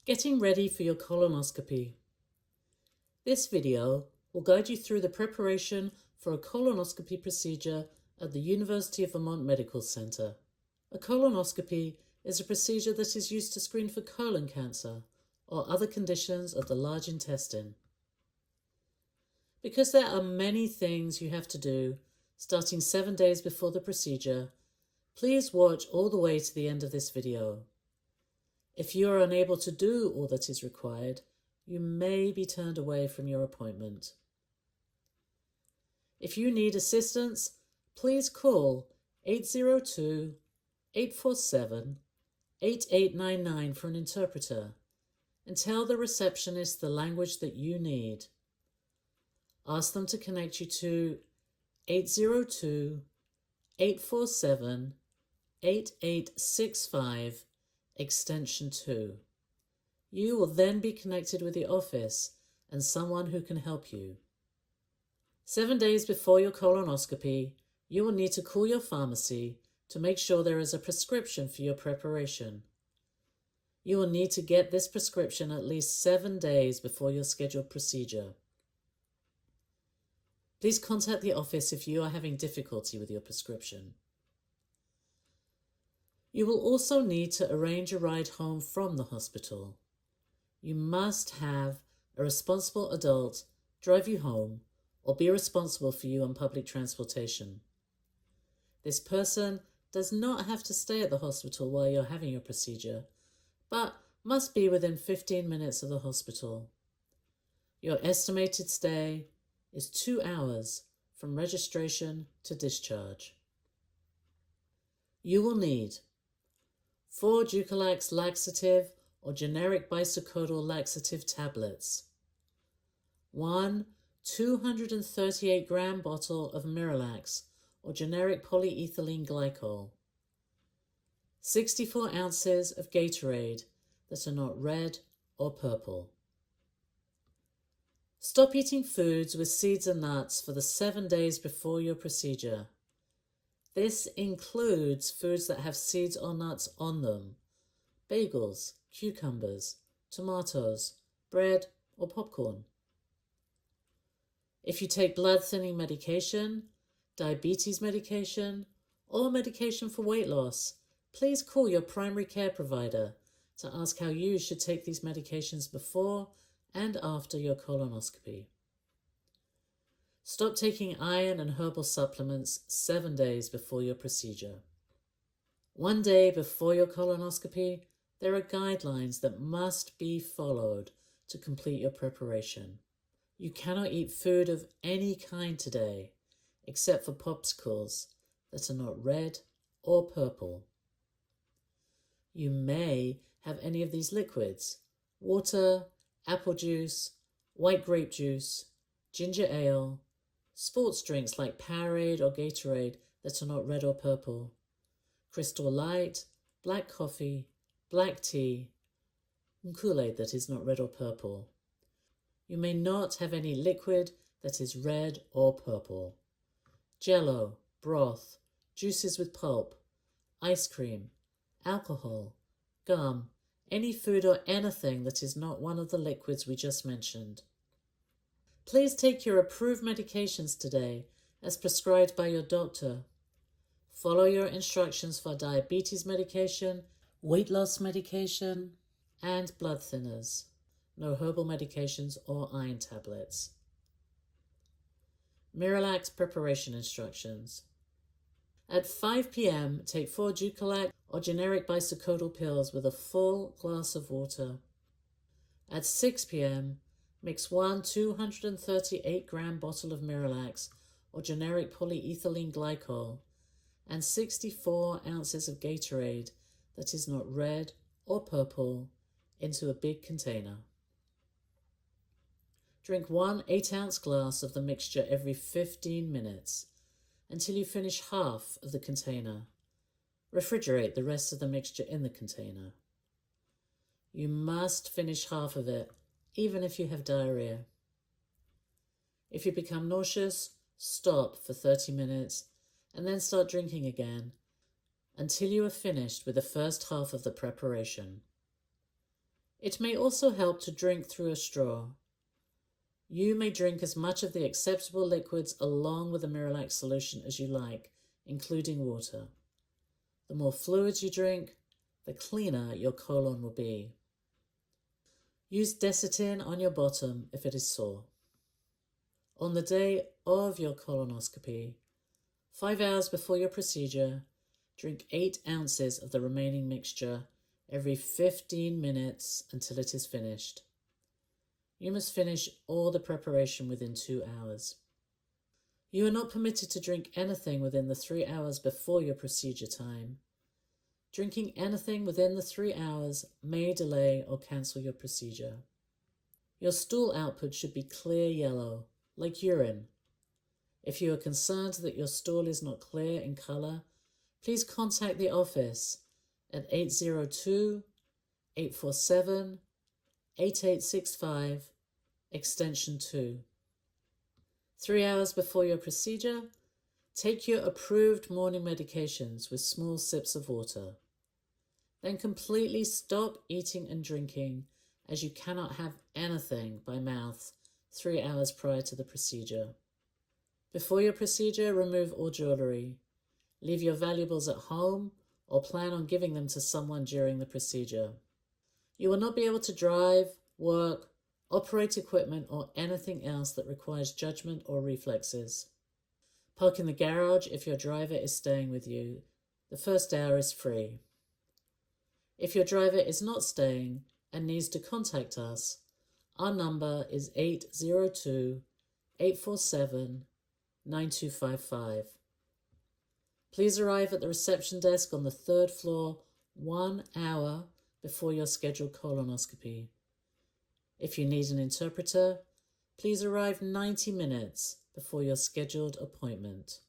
Getting ready for your colonoscopy. This video will guide you through the preparation for a colonoscopy procedure at the University of Vermont Medical Center. A colonoscopy is a procedure that is used to screen for colon cancer or other conditions of the large intestine. Because there are many things you have to do starting 7 days before the procedure, please watch all the way to the end of this video. If you are unable to do all that is required, you may be turned away from your appointment. If you need assistance, please call 802-847-8899 for an interpreter and tell the receptionist the language that you need. Ask them to connect you to 802-847-8865 extension 2. You will then be connected with the office and someone who can help you. 7 days before your colonoscopy, you will need to call your pharmacy to make sure there is a prescription for your preparation. You will need to get this prescription at least 7 days before your scheduled procedure. Please contact the office if you are having difficulty with your prescription. You will also need to arrange a ride home from the hospital. You must have a responsible adult drive you home or be responsible for you on public transportation. This person does not have to stay at the hospital while you're having your procedure, but must be within 15 minutes of the hospital. Your estimated stay is 2 hours from registration to discharge. You will need 4 Ducalax laxative or generic bisacodyl laxative tablets, 1 238-gram bottle of Miralax or generic polyethylene glycol, 64 ounces of Gatorade that are not red or purple. Stop eating foods with seeds and nuts for the 7 days before your procedure. This includes foods that have seeds or nuts on them: bagels, cucumbers, tomatoes, bread, or popcorn. If you take blood-thinning medication, diabetes medication, or medication for weight loss, please call your primary care provider to ask how you should take these medications before and after your colonoscopy. Stop taking iron and herbal supplements 7 days before your procedure. 1 day before your colonoscopy, there are guidelines that must be followed to complete your preparation. You cannot eat food of any kind today, except for popsicles that are not red or purple. You may have any of these liquids: water, apple juice, white grape juice, ginger ale, sports drinks like Powerade or Gatorade that are not red or purple, Crystal Light, black coffee, black tea, and Kool-Aid that is not red or purple. You may not have any liquid that is red or purple: Jell-O, broth, juices with pulp, ice cream, alcohol, gum, any food or anything that is not one of the liquids we just mentioned. Please take your approved medications today as prescribed by your doctor. Follow your instructions for diabetes medication, weight loss medication, and blood thinners. No herbal medications or iron tablets. Miralax preparation instructions. At 5 p.m., take 4 Ducalax or generic bisacodyl pills with a full glass of water. At 6 p.m., mix 1 238-gram bottle of Miralax or generic polyethylene glycol and 64 ounces of Gatorade that is not red or purple into a big container. Drink 1 8-ounce glass of the mixture every 15 minutes until you finish half of the container. Refrigerate the rest of the mixture in the container. You must finish half of it, even if you have diarrhea. If you become nauseous, stop for 30 minutes and then start drinking again until you are finished with the first half of the preparation. It may also help to drink through a straw. You may drink as much of the acceptable liquids along with the Miralax solution as you like, including water. The more fluids you drink, the cleaner your colon will be. Use Desitin on your bottom if it is sore. On the day of your colonoscopy, 5 hours before your procedure, drink 8 ounces of the remaining mixture every 15 minutes until it is finished. You must finish all the preparation within 2 hours. You are not permitted to drink anything within the 3 hours before your procedure time. Drinking anything within the 3 hours may delay or cancel your procedure. Your stool output should be clear yellow, like urine. If you are concerned that your stool is not clear in color, please contact the office at 802-847-8865, extension 2. 3 hours before your procedure, take your approved morning medications with small sips of water. Then completely stop eating and drinking, as you cannot have anything by mouth 3 hours prior to the procedure. Before your procedure, remove all jewelry. Leave your valuables at home or plan on giving them to someone during the procedure. You will not be able to drive, work, operate equipment, or anything else that requires judgment or reflexes. Park in the garage if your driver is staying with you. The first hour is free. If your driver is not staying and needs to contact us, our number is 802-847-9255. Please arrive at the reception desk on the 3rd floor 1 hour before your scheduled colonoscopy. If you need an interpreter, please arrive 90 minutes before your scheduled appointment.